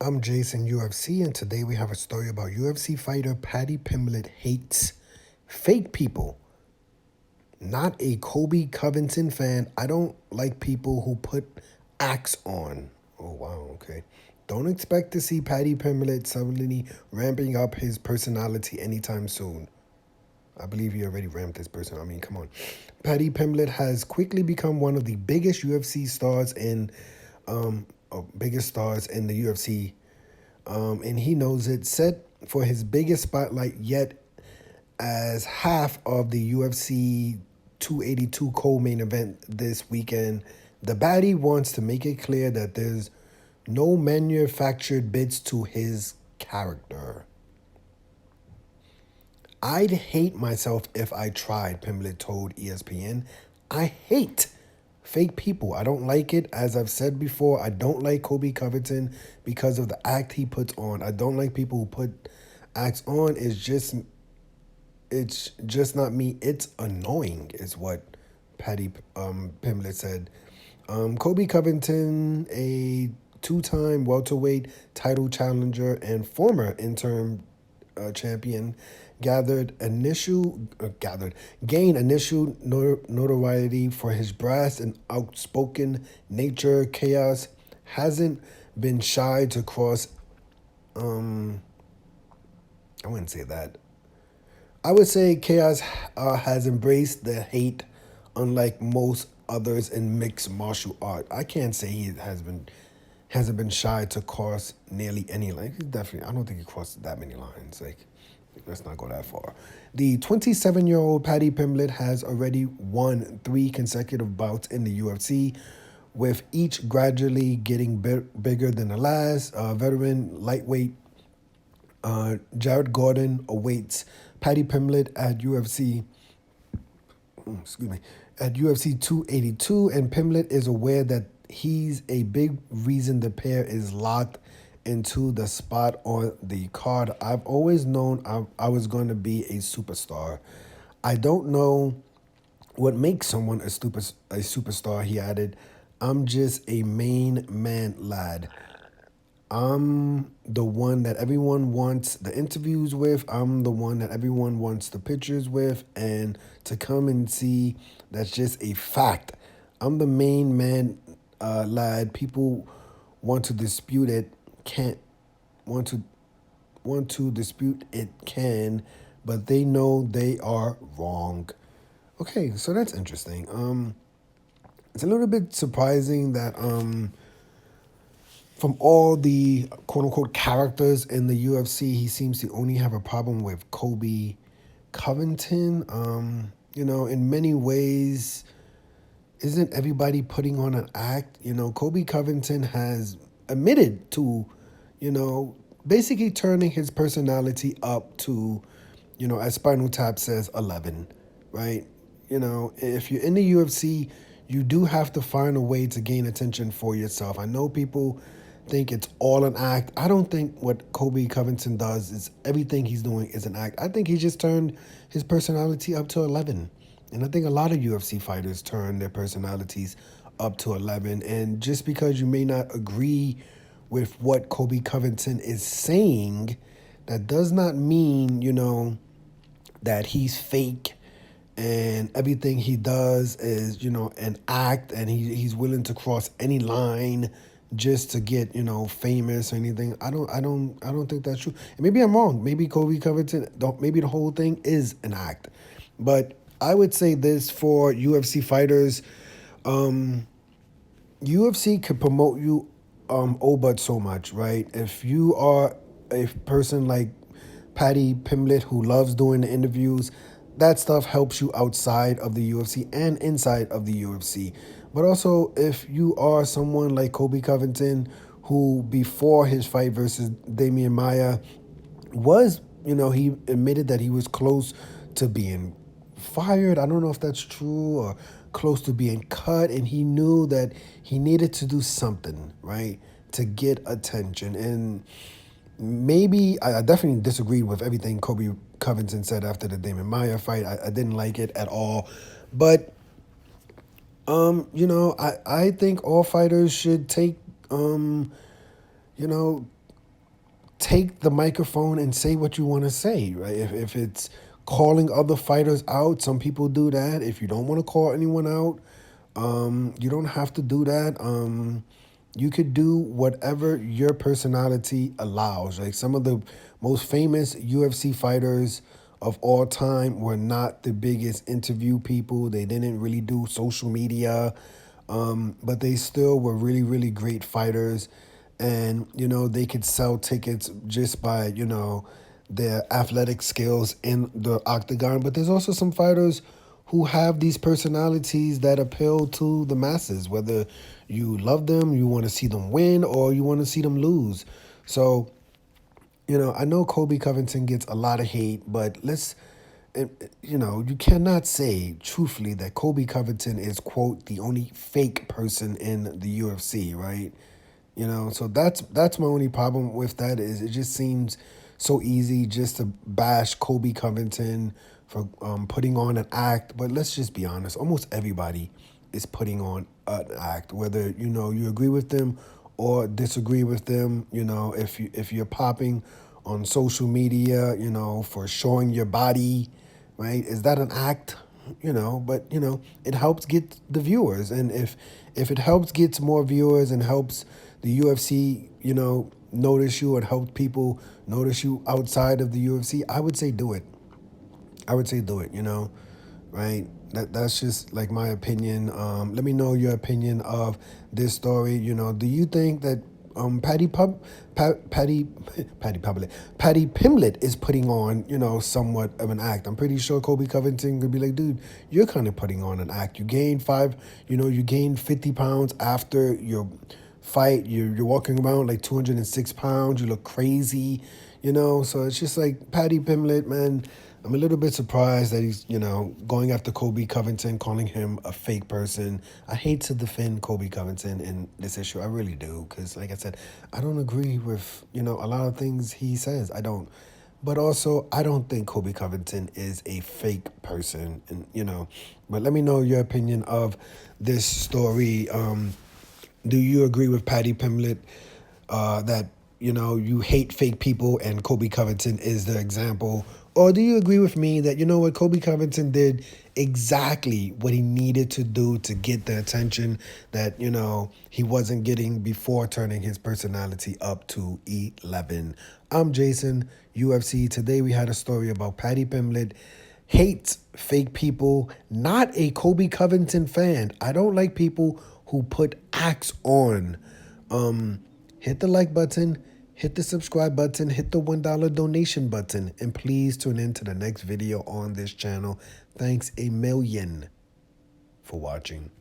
I'm Jason UFC, and today we have a story about UFC fighter Paddy Pimblett hates fake people. Not a Colby Covington fan. I don't like people who put acts on. Oh, wow, okay. Don't expect to see Paddy Pimblett suddenly ramping up his personality anytime soon. I believe he already ramped his person. I mean, come on. Paddy Pimblett has quickly become one of the biggest UFC stars biggest stars in the UFC, and he knows it. Set for his biggest spotlight yet as half of the UFC 282 co-main event this weekend. The baddie wants to make it clear that there's no manufactured bits to his character. I'd hate myself if I tried, Pimblett told ESPN. I hate fake people. I don't like it. As I've said before, I don't like Colby Covington because of the act he puts on. I don't like people who put acts on. It's just not me. It's annoying, is what Paddy Pimblett said. Colby Covington, a two-time welterweight title challenger and former interim champion, gained initial notoriety for his brass and outspoken nature. Chaos hasn't been shy to cross. I wouldn't say that. I would say Chaos has embraced the hate, unlike most others in mixed martial art. I can't say he hasn't been shy to cross nearly any line. He's definitely, I don't think he crossed that many lines. Like, let's not go that far. The 27-year-old Paddy Pimblett has already won 3 consecutive bouts in the UFC, with each gradually getting bigger than the last. Veteran lightweight Jared Gordon awaits Paddy Pimblett at UFC 282, and Pimblett is aware that he's a big reason the pair is locked into the spot on the card. I've always known I was going to be a superstar. I don't know what makes someone a superstar, he added. I'm just a main man lad. I'm the one that everyone wants the interviews with. I'm the one that everyone wants the pictures with. And to come and see, that's just a fact. I'm the main man lad. People want to dispute it, can't want to dispute it can, but they know they are wrong. Okay, so that's interesting. It's a little bit surprising that from all the quote-unquote characters in the UFC, he seems to only have a problem with Colby Covington. In many ways, isn't everybody putting on an act? Colby Covington has admitted to, basically turning his personality up to, as Spinal Tap says, 11, right? If you're in the UFC, you do have to find a way to gain attention for yourself. I know people think it's all an act. I don't think what Colby Covington does is everything he's doing is an act. I think he just turned his personality up to 11. And I think a lot of UFC fighters turn their personalities up to 11. And just because you may not agree with what Colby Covington is saying, that does not mean, that he's fake and everything he does is, an act, and he's willing to cross any line just to get, famous or anything. I don't think that's true. And maybe I'm wrong. Maybe Colby Covington, maybe the whole thing is an act. But I would say this for UFC fighters. UFC could promote you but so much, right? If you are a person like Paddy Pimblett who loves doing the interviews, that stuff helps you outside of the UFC and inside of the UFC. But also, if you are someone like Colby Covington, who before his fight versus Damian Maia was, he admitted that he was close to being fired. I don't know if that's true, or close to being cut, and he knew that he needed to do something, right, to get attention. And maybe I definitely disagreed with everything Colby Covington said after the Damian Maia fight. I didn't like it at all. But I think all fighters should take take the microphone and say what you want to say, right? If it's calling other fighters out, some people do that. If you don't want to call anyone out, you don't have to do that. You could do whatever your personality allows. Like some of the most famous UFC fighters of all time were not the biggest interview people. They didn't really do social media, but they still were really, really great fighters. And, they could sell tickets just by, their athletic skills in the octagon. But there's also some fighters who have these personalities that appeal to the masses, whether you love them, you want to see them win, or you want to see them lose. So, I know Colby Covington gets a lot of hate, but you cannot say truthfully that Colby Covington is, quote, the only fake person in the UFC, right? So that's my only problem with that is it just seems so easy just to bash Colby Covington for putting on an act. But let's just be honest, almost everybody is putting on an act, whether you agree with them or disagree with them. If you're popping on social media, for showing your body, right? Is that an act? But it helps get the viewers, and if it helps get more viewers and helps the UFC, notice you and help people notice you outside of the UFC, I would say do it. I would say do it. Right? That's just like my opinion. Let me know your opinion of this story. Do you think that Paddy Pimblett, Paddy Pimblett is putting on somewhat of an act? I'm pretty sure Colby Covington could be like, dude, you're kind of putting on an act. You gained 50 pounds after your fight. You're walking around like 206 pounds. You look crazy. So it's just like Paddy Pimblett, man. I'm a little bit surprised that he's, going after Colby Covington, calling him a fake person. I hate to defend Colby Covington in this issue. I really do. Because, like I said, I don't agree with, a lot of things he says. I don't. But also, I don't think Colby Covington is a fake person. And, but let me know your opinion of this story. Do you agree with Paddy Pimblett that you hate fake people and Colby Covington is the example? Or do you agree with me that, what, Colby Covington did exactly what he needed to do to get the attention that, he wasn't getting before turning his personality up to 11? I'm Jason, UFC. Today we had a story about Paddy Pimblett hates fake people, not a Colby Covington fan. I don't like people who put acts on. Hit the like button, hit the subscribe button, hit the $1 donation button, and please tune in to the next video on this channel. Thanks a million for watching.